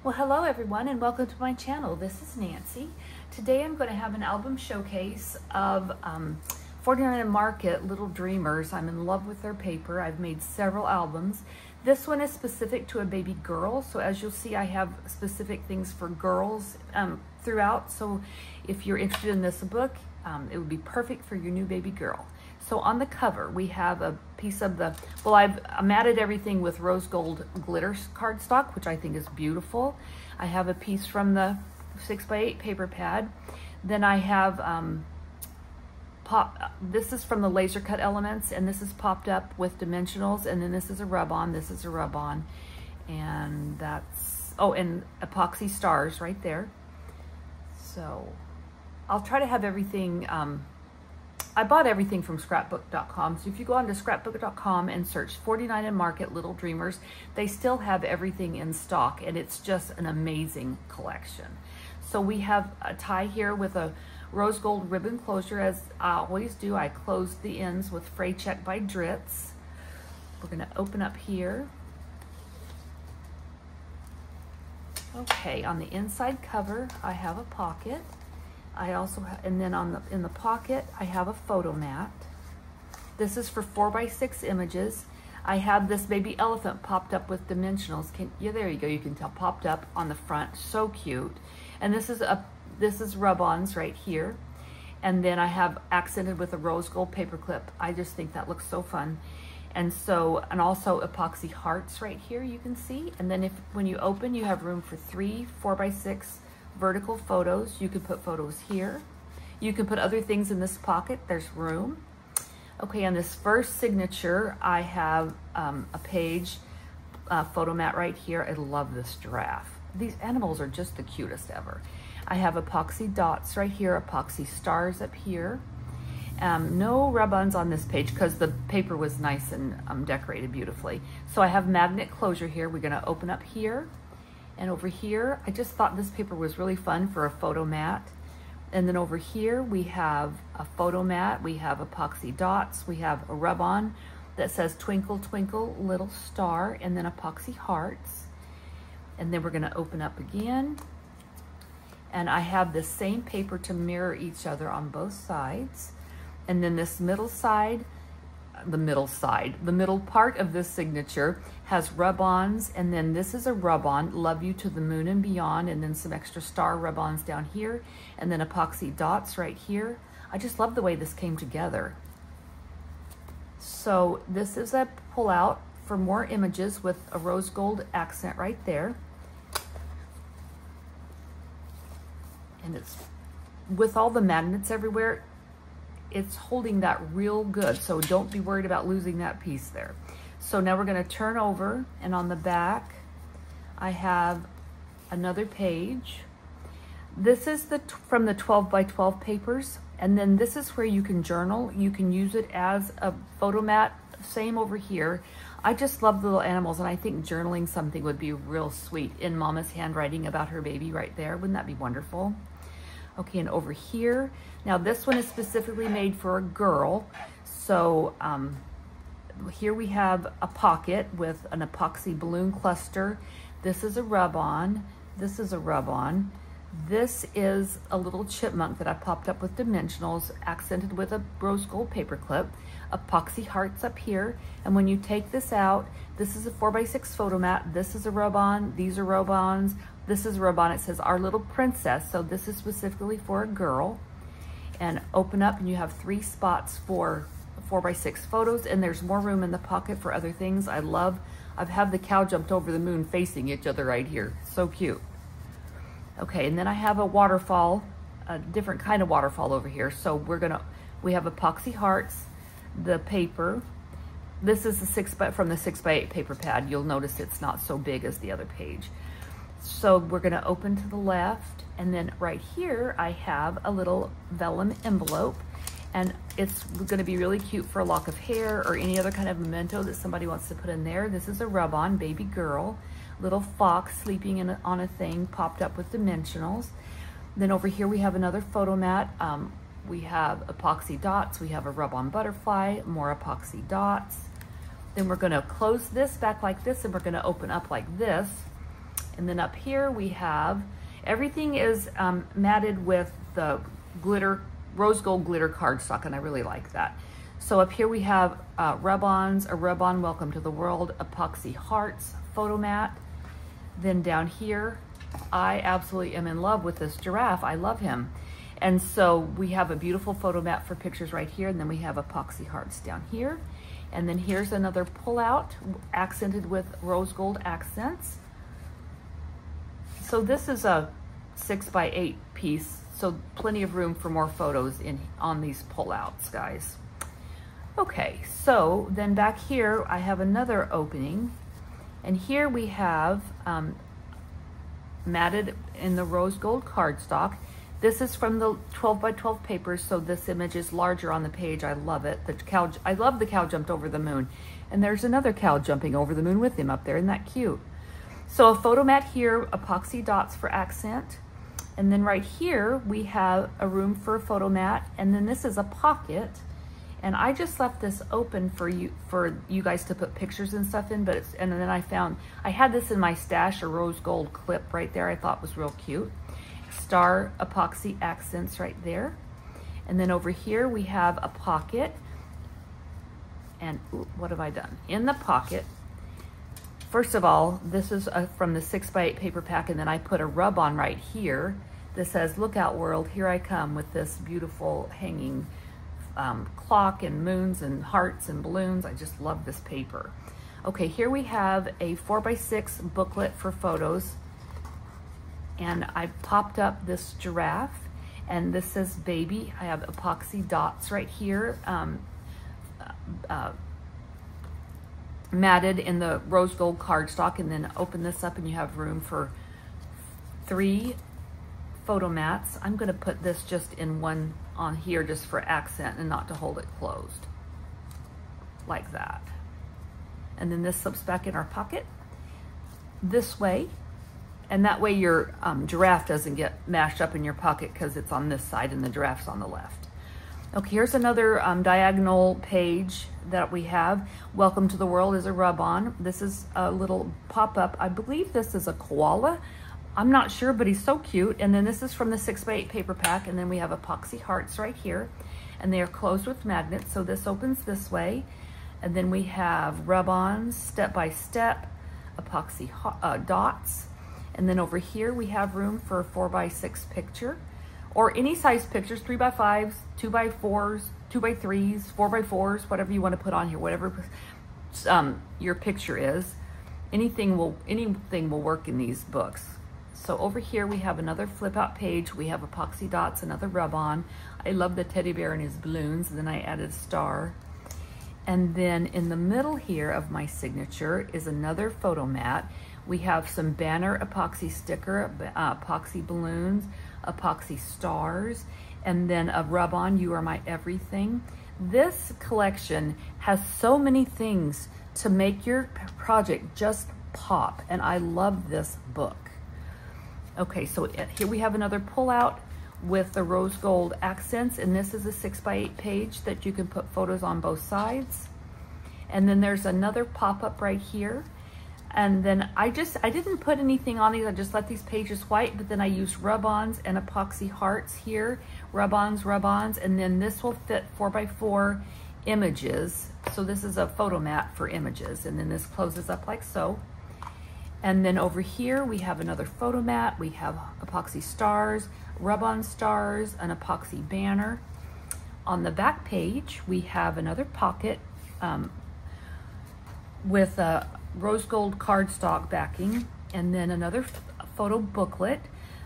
Well, hello everyone and welcome to my channel. This is Nancy. Today I'm going to have an album showcase of 49 and Market Little Dreamers. I'm in love with their paper. I've made several albums. This one is specific to a baby girl, so as you'll see I have specific things for girls throughout. So if you're interested in this book, it would be perfect for your new baby girl. So on the cover, we have a piece of the, well, I've matted everything with rose gold glitter cardstock, which I think is beautiful. I have a piece from the 6x8 paper pad. Then I have, this is from the Laser Cut Elements, and this is popped up with dimensionals, and then this is a rub-on, this is a rub-on, and that's, oh, and epoxy stars right there. So I'll try to have everything, I bought everything from scrapbook.com. So if you go onto scrapbook.com and search 49 and Market Little Dreamers, they still have everything in stock, and it's just an amazing collection. So we have a tie here with a rose gold ribbon closure. As I always do, I close the ends with Fray Check by Dritz. We're going to open up here. Okay, on the inside cover, I have a pocket. I also have, and then in the pocket, I have a photo mat. This is for 4x6 images. I have this baby elephant popped up with dimensionals. Yeah, there you go. You can tell, popped up on the front. So cute. And this is rub-ons right here. And then I have accented with a rose gold paper clip. I just think that looks so fun. And so, and also epoxy hearts right here, you can see. And then when you open, you have room for 3 4x6 vertical photos. You could put photos here. You can put other things in this pocket. There's room. Okay, on this first signature, I have a page photo mat right here. I love this giraffe. These animals are just the cutest ever. I have epoxy dots right here, epoxy stars up here. No rub-ons on this page because the paper was nice and decorated beautifully. So I have magnet closure here. We're gonna open up here. And over here, I just thought this paper was really fun for a photo mat. And then over here, we have a photo mat, we have epoxy dots, we have a rub-on that says Twinkle, Twinkle, Little Star, and then epoxy hearts. And then we're gonna open up again. And I have the same paper to mirror each other on both sides. And then this middle side, the middle part of this signature has rub-ons, and then this is a rub-on, Love You to the Moon and Beyond, and then some extra star rub-ons down here, and then epoxy dots right here. I just love the way this came together. So this is a pull-out for more images with a rose gold accent right there. And it's with all the magnets everywhere, it's holding that real good, so don't be worried about losing that piece there. So now we're going to turn over, and on the back I have another page. This is from the 12x12 papers, and then this is where you can journal. You can use it as a photo mat. Same over here. I just love the little animals, and I think journaling something would be real sweet in Mama's handwriting about her baby right there. Wouldn't that be wonderful? Okay, and over here, now this one is specifically made for a girl. So here we have a pocket with an epoxy balloon cluster. This is a rub-on. This is a rub-on. This is a little chipmunk that I popped up with dimensionals, accented with a rose gold paper clip. Epoxy hearts up here. And when you take this out, this is a 4x6 photo mat. This is a rub-on. These are rub-ons. This is a rub-on. It says Our Little Princess. So this is specifically for a girl. And open up, and you have 3 spots for 4x6 photos, and there's more room in the pocket for other things. I've had the cow jumped over the moon facing each other right here. So cute. Okay, and then I have a waterfall, a different kind of waterfall over here. So we have epoxy hearts, the paper. This is from the 6x8 paper pad. You'll notice it's not so big as the other page. So we're gonna open to the left, and then right here I have a little vellum envelope, and it's gonna be really cute for a lock of hair or any other kind of memento that somebody wants to put in there. This is a rub-on, baby girl, little fox sleeping on a thing popped up with dimensionals. Then over here we have another photo mat. We have epoxy dots, we have a rub-on butterfly, more epoxy dots. Then we're gonna close this back like this, and we're gonna open up like this. And then up here we have, everything is matted with the glitter, rose gold glitter cardstock, and I really like that. So up here we have rub-ons, a rub-on Welcome to the World, epoxy hearts, photo mat. Then down here, I absolutely am in love with this giraffe. I love him. And so we have a beautiful photo mat for pictures right here, and then we have epoxy hearts down here. And then here's another pull-out accented with rose gold accents. So this is a 6x8 piece, so plenty of room for more photos on these pull-outs, guys. Okay, so then back here I have another opening, and here we have matted in the rose gold cardstock. This is from the 12x12 papers, so this image is larger on the page. I love it. I love the cow jumped over the moon, and there's another cow jumping over the moon with him up there. Isn't that cute? So a photo mat here, epoxy dots for accent, and then right here we have a room for a photo mat, and then this is a pocket. And I just left this open for you guys to put pictures and stuff in, and then I had this in my stash, a rose gold clip right there I thought was real cute. Star epoxy accents right there. And then over here we have a pocket. And ooh, what have I done? In the pocket, first of all, this is from the 6x8 paper pack, and then I put a rub-on right here that says, "Look out world, here I come," with this beautiful hanging clock and moons and hearts and balloons. I just love this paper. Okay, here we have a 4x6 booklet for photos, and I popped up this giraffe, and this says baby. I have epoxy dots right here, matted in the rose gold cardstock, and then open this up and you have room for 3 photo mats. I'm gonna put this just in one on here just for accent and not to hold it closed, like that. And then this slips back in our pocket this way, and that way your giraffe doesn't get mashed up in your pocket because it's on this side and the giraffe's on the left. Okay, here's another diagonal page that we have. Welcome to the World is a rub-on. This is a little pop-up. I believe this is a koala. I'm not sure, but he's so cute. And then this is from the 6x8 paper pack, and then we have epoxy hearts right here, and they are closed with magnets, so this opens this way. And then we have rub-ons, step-by-step, epoxy dots. And then over here we have room for a 4x6 picture, or any size pictures, 3x5s, 2x4s, 2x3s, 4x4s, whatever you want to put on here, whatever your picture is. Anything will work in these books. So over here we have another flip out page. We have epoxy dots, another rub-on. I love the teddy bear and his balloons. And then I added a star. And then in the middle here of my signature is another photo mat. We have some banner epoxy sticker, epoxy balloons, epoxy stars, and then a rub-on, You Are My Everything. This collection has so many things to make your project just pop, and I love this book. Okay, so here we have another pull-out with the rose gold accents, and this is a 6x8 page that you can put photos on both sides. And then there's another pop-up right here. And then I didn't put anything on these, I just let these pages white, but then I used rub-ons and epoxy hearts here, rub-ons, and then this will fit 4x4 images. So this is a photo mat for images, and then this closes up like so. And then over here we have another photo mat. We have epoxy stars, rub-on stars, an epoxy banner. On the back page we have another pocket with a rose gold cardstock backing, and then another photo booklet.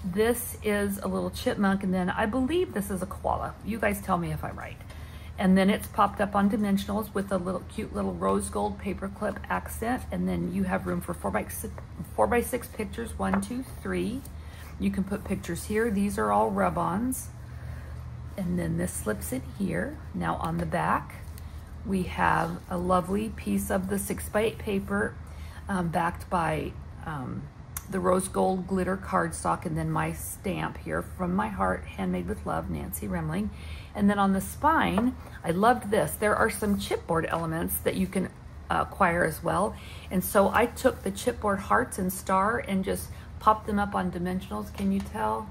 This is a little chipmunk, and then I believe this is a koala. You guys tell me if I'm right. And then it's popped up on dimensionals with a little cute little rose gold paperclip accent, and then you have room for 4x6 pictures, 1, 2, 3. You can put pictures here. These are all rub-ons. And then this slips in here. Now on the back, we have a lovely piece of the 6x8 paper backed by the rose gold glitter cardstock, and then my stamp here, From My Heart, Handmade with Love, Nancy Remling. And then on the spine, I loved this. There are some chipboard elements that you can choir as well. And so I took the chipboard hearts and star and just popped them up on dimensionals. Can you tell?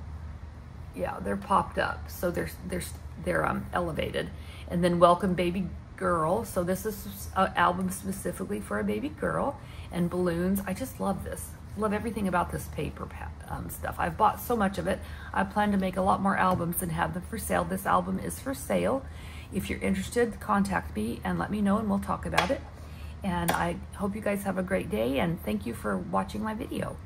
Yeah, they're popped up. So they're elevated. And then Welcome Baby Girl. So this is an album specifically for a baby girl. And balloons. I just love this. Love everything about this paper stuff. I've bought so much of it. I plan to make a lot more albums and have them for sale. This album is for sale. If you're interested, contact me and let me know and we'll talk about it. And I hope you guys have a great day and thank you for watching my video.